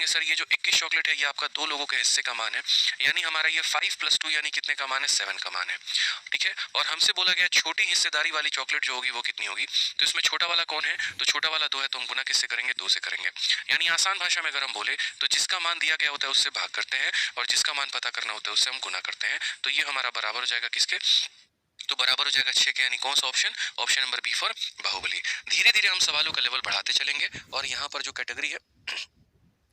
बोलेंगे सर ये जो 21 चॉकलेट है ये आपका 2 लोगों के हिस्से का मान है, यानी हमारा ये 5 + 2 यानी कितने का मान है, 7 का मान है। ठीक है, और हमसे बोला गया छोटी हिस्सेदारी वाली चॉकलेट जो होगी वो कितनी होगी, तो इसमें छोटा वाला कौन है, तो छोटा वाला 2 है, तो हम गुना किससे करेंगे, 2 से करेंगे। यानी आसान भाषा में अगर हम बोले तो जिसका मान दिया गया होता है उससे भाग करते हैं और जिसका मान पता करना होता है उससे हम गुना करते हैं। तो ये हमारा बराबर हो जाएगा किसके, तो बराबर हो जाएगा 6 के, यानी कौन सा option, option number B for Baahubali. धीरे धीरे हम सवालों का लेवल बढ़ाते चलेंगे और यहाँ पर जो कैटेगरी है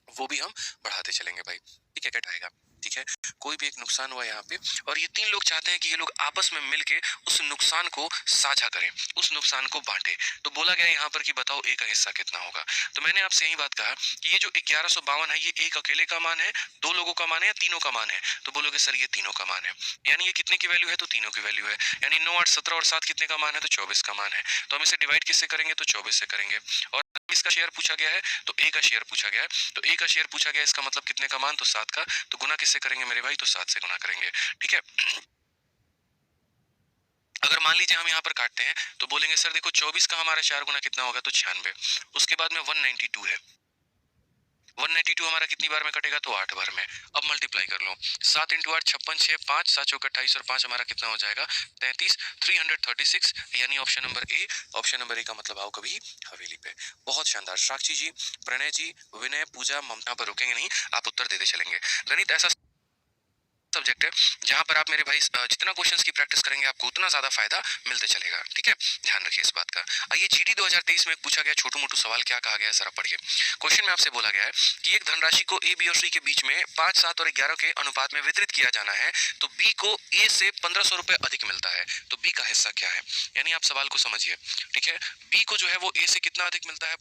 वो भी हम बढ़ाते चलेंगे भाई। ठीक है, क्या आएगा, ठीक है, कोई भी एक नुकसान हुआ यहाँ पे और ये 3 लोग चाहते हैं कि ये लोग आपस में मिलके उस नुकसान को साझा करें, उस नुकसान को बांटे। तो बोला गया यहाँ पर कि बताओ ए का हिस्सा कितना होगा। तो मैंने आपसे यही बात कहा कि ये जो 1152 है ये एक अकेले का मान है, 2 लोगों का मान है या तीनों का मान है, तो बोलोगे सर ये तीनों का मान है। यानी ये कितने की वैल्यू है, तो तीनों की वैल्यू है। यानी 9, 8, 17 और 7 कितने का मान है, तो 24 का मान है। तो हम इसे डिवाइड किससे करेंगे, तो 24 से करेंगे। और इसका शेयर पूछा गया है तो ए का शेयर पूछा गया है, तो ए का शेयर पूछा गया इसका मतलब कितने का मान, तो 7 का। तो गुना किससे करेंगे मेरे भाई, तो 7 से गुना करेंगे। ठीक है, अगर मान लीजिए हम यहाँ पर काटते हैं तो बोलेंगे सर देखो 24 का हमारा 4 गुना कितना होगा, तो 96। उसके बाद में 192 है, 192 हमारा कितनी बार में कटेगा, तो 8 बार में। अब मल्टीप्लाई कर लो, 7 × 8 56, 6 5 7 चौक 28 और 5 हमारा कितना हो जाएगा, 33, 336। यानी option number A, option number A का मतलब आओ कभी हवेली पे। बहुत शानदार। साक्षी जी, प्रणय जी, विनय, पूजा, ममता पर रुकेंगे नहीं, आप उत्तर देते चलेंगे। गणित ऐसा सब्जेक्ट है जहां पर आप मेरे भाई जितना क्वेश्चंस की प्रैक्टिस करेंगे आपको उतना ज्यादा फायदा मिलते चलेगा। ठीक है, ध्यान रखिए इस बात का। आइए जीडी 2023 में पूछा गया छोटू मोटू सवाल क्या कहा गया है जरा पढ़िए। क्वेश्चन में आपसे बोला गया है कि एक धनराशि को ए, बी और सी के बीच में 5, 7 और 11 के अनुपात में वितरित किया जाना है, तो बी को ए से 1500 रुपए अधिक मिलता है, तो बी का हिस्सा क्या है। यानी आप सवाल को समझिए। ठीक है, बी को जो है वो ए से कितना अधिक मिलता है,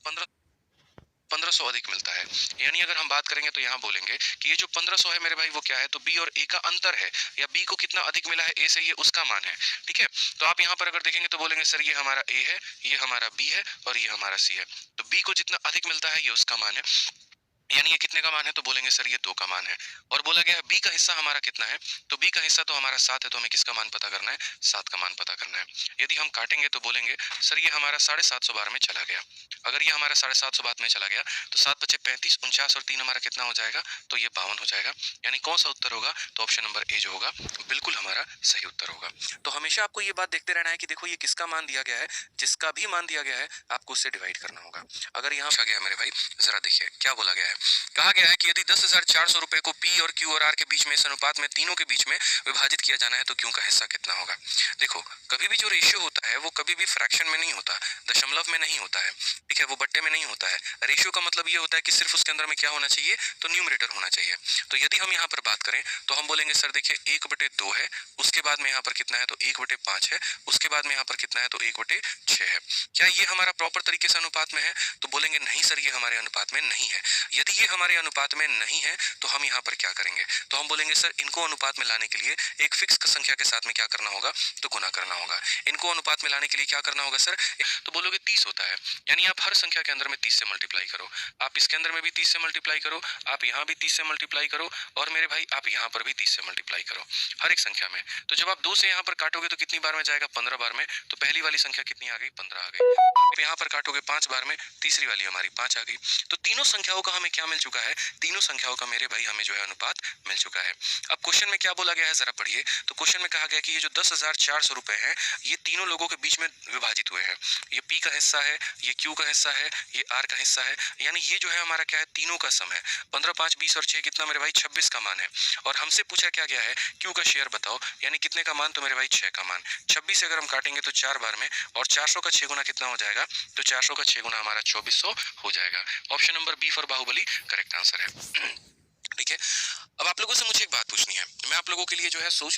1500 अधिक मिलता है। यानी अगर हम बात करेंगे तो यहाँ बोलेंगे कि ये जो 1500 है मेरे भाई वो क्या है, तो बी और ए का अंतर है, या बी को कितना अधिक मिला है ए से, ये उसका मान है। ठीक है, तो आप यहाँ पर अगर देखेंगे तो बोलेंगे सर ये हमारा ए है, ये हमारा बी है और ये हमारा सी है। तो बी को जितना अधिक मिलता है ये उसका मान है, यानी ये कितने का मान है, तो बोलेंगे सर ये 2 का मान है। और बोला गया है बी का हिस्सा हमारा कितना है, तो बी का हिस्सा तो हमारा 7 है, तो हमें किसका मान पता करना है, 7 का मान पता करना है। यदि हम काटेंगे तो बोलेंगे सर ये हमारा 750 बार में चला गया। अगर ये हमारा 750 बार में चला गया तो 7 बचे 35, 49 और 3 हमारा कितना हो जाएगा, तो ये 52 हो जाएगा। यानी कौन सा उत्तर होगा, तो ऑप्शन नंबर ए जो होगा बिल्कुल हमारा सही उत्तर होगा। तो हमेशा आपको ये बात देखते रहना है कि देखो ये किसका मान दिया गया है, जिसका भी मान दिया गया है आपको उससे डिवाइड करना होगा। अगर यहाँ आ गया मेरे भाई, जरा देखिए क्या बोला गया है। कहा गया है कि यदि 10,400 रुपए को पी और क्यू और आर के बीच में इस अनुपात में तीनों के बीच में विभाजित किया जाना है, तो क्यू का हिस्सा कितना होगा। देखो कभी भी जो रेशियो होता है वो कभी भी फ्रैक्शन में नहीं होता, दशमलव में नहीं होता है। ठीक है, वो बट्टे में नहीं होता है। रेशियो का मतलब ये होता है कि सिर्फ उसके अंदर में क्या होना चाहिए, तो न्यूमरेटर होना चाहिए। तो यदि हम यहाँ पर बात करें तो हम बोलेंगे सर देखिए 1/2 है, उसके बाद में यहाँ पर कितना है, तो 1/5 है, उसके बाद में यहाँ पर कितना है, तो 1/6 है। क्या ये हमारा प्रॉपर तरीके से अनुपात में है, तो बोलेंगे नहीं सर ये हमारे अनुपात में नहीं है। यदि ये हमारे अनुपात में नहीं है तो हम यहाँ पर क्या करेंगे, तो हम बोलेंगे सर इनको अनुपात में लाने के लिए एक फिक्स संख्या के साथ में क्या करना होगा, तो गुना करना होगा। इनको अनुपात में लाने के लिए क्या करना होगा सर, तो बोलोगे 30 होता है। यानी आप हर संख्या के अंदर में 30 से मल्टीप्लाई करो, आप इसके अंदर में भी 30 से मल्टीप्लाई करो, आप यहाँ भी 30 से मल्टीप्लाई करो, और मेरे भाई आप यहाँ पर भी 30 से मल्टीप्लाई करो हर एक संख्या में। तो जब आप 2 से यहाँ पर काटोगे तो कितनी बार में जाएगा, 15 बार में। तो पहली वाली संख्या कितनी आ गई, 15 आ गई। आप यहाँ पर काटोगे 5 बार में, तीसरी वाली हमारी 5 आ गई। तो तीनों संख्याओं का हमें क्या मिल चुका है, तीनों संख्याओं का मेरे भाई हमें जो है अनुपात मिल चुका है। अब क्वेश्चन में क्या बोला गया है जरा पढ़िए। तो क्वेश्चन में कहा गया कि ये जो 10,400 रुपए हैं ये तीनों लोगों के बीच में विभाजित हुए हैं। ये पी का हिस्सा है, ये क्यू का हिस्सा है, ये आर का हिस्सा है। यानी ये जो है हमारा क्या है, तीनों का सम है। 15, 5, 20 और 6 कितना मेरे भाई, 26 का मान है। और हमसे पूछा क्या गया है, क्यू का शेयर बताओ, यानी कितने का मान, तो मेरे भाई 6 का मान। 26 से अगर हम काटेंगे तो 4 बार में, और 400 का 6 गुना कितना हो जाएगा, तो 400 का 6 गुना हमारा 2400 हो जाएगा। Option number B for Baahubali correct answer है। ठीक है, अब आप लोगों से मुझे एक बात पूछनी है। मैं आप लोगों के लिए जो है सोच